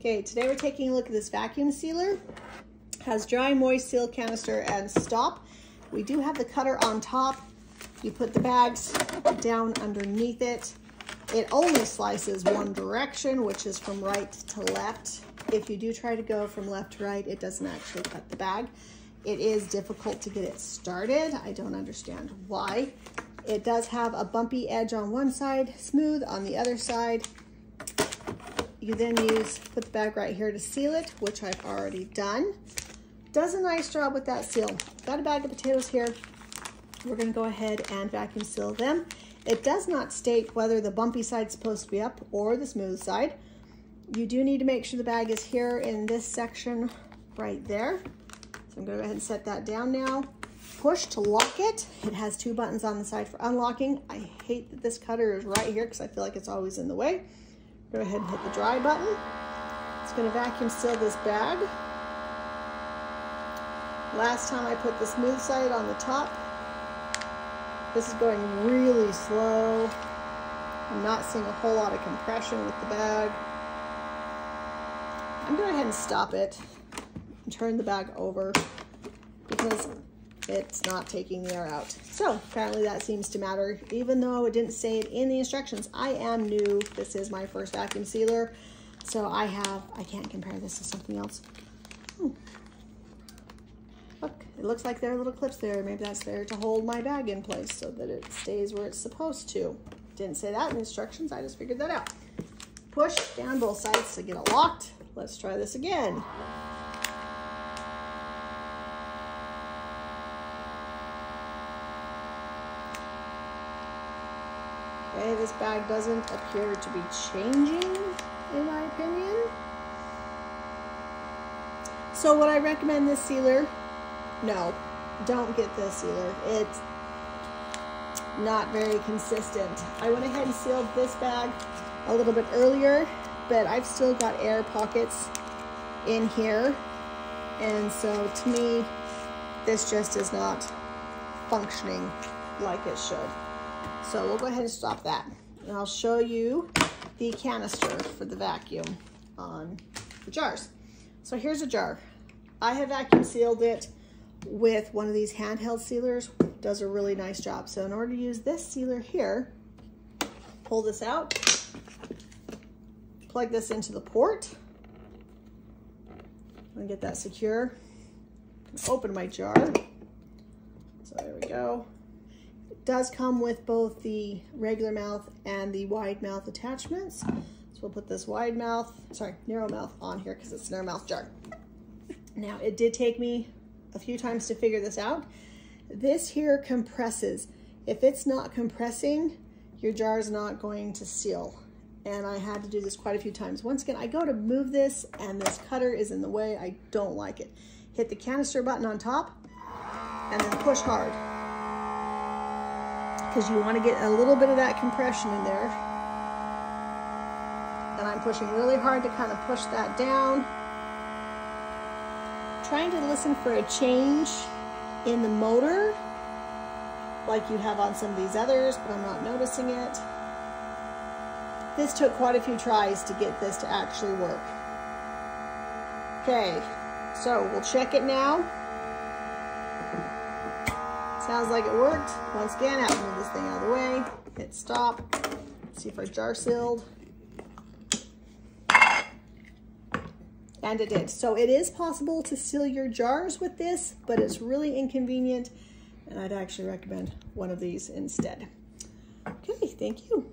Okay, today we're taking a look at this vacuum sealer. It has dry, moist, seal, canister, and stop. We do have the cutter on top. You put the bags down underneath it. It only slices one direction, which is from right to left. If you do try to go from left to right, it doesn't actually cut the bag. It is difficult to get it started. I don't understand why. It does have a bumpy edge on one side, smooth on the other side. You then put the bag right here to seal it, which I've already done. Does a nice job with that seal. Got a bag of potatoes here. We're gonna go ahead and vacuum seal them. It does not state whether the bumpy side is supposed to be up or the smooth side. You do need to make sure the bag is here in this section right there. So I'm gonna go ahead and set that down now. Push to lock it. It has two buttons on the side for unlocking. I hate that this cutter is right here because I feel like it's always in the way. Go ahead and hit the dry button. It's gonna vacuum seal this bag. Last time I put the smooth side on the top. This is going really slow. I'm not seeing a whole lot of compression with the bag. I'm going to go ahead and stop it and turn the bag over because it's not taking the air out. So apparently that seems to matter, even though it didn't say it in the instructions. I am new. This is my first vacuum sealer. So I can't compare this to something else. Look, it looks like there are little clips there. Maybe that's there to hold my bag in place so that it stays where it's supposed to. Didn't say that in the instructions, I just figured that out. Push down both sides to get it locked. Let's try this again. Okay, this bag doesn't appear to be changing, in my opinion. So would I recommend this sealer? No, don't get this sealer. It's not very consistent. I went ahead and sealed this bag a little bit earlier, but I've still got air pockets in here. And so to me, this just is not functioning like it should. So we'll go ahead and stop that. And I'll show you the canister for the vacuum on the jars. So here's a jar. I have vacuum sealed it with one of these handheld sealers. Does a really nice job. So in order to use this sealer here, pull this out, plug this into the port, and get that secure. Open my jar. So there we go. It does come with both the regular mouth and the wide mouth attachments. So we'll put this narrow mouth on here because it's a narrow mouth jar. Now it did take me a few times to figure this out. This here compresses. If it's not compressing, your jar is not going to seal. And I had to do this quite a few times. Once again, I go to move this and this cutter is in the way. I don't like it. Hit the canister button on top and then push hard, because you want to get a little bit of that compression in there. And I'm pushing really hard to kind of push that down. Trying to listen for a change in the motor like you have on some of these others, but I'm not noticing it. This took quite a few tries to get this to actually work. Okay, so we'll check it now. Sounds like it worked. Once again, I have to move this thing out of the way, hit stop, see if our jar sealed. And it did. So it is possible to seal your jars with this, but it's really inconvenient, and I'd actually recommend one of these instead. Okay, thank you.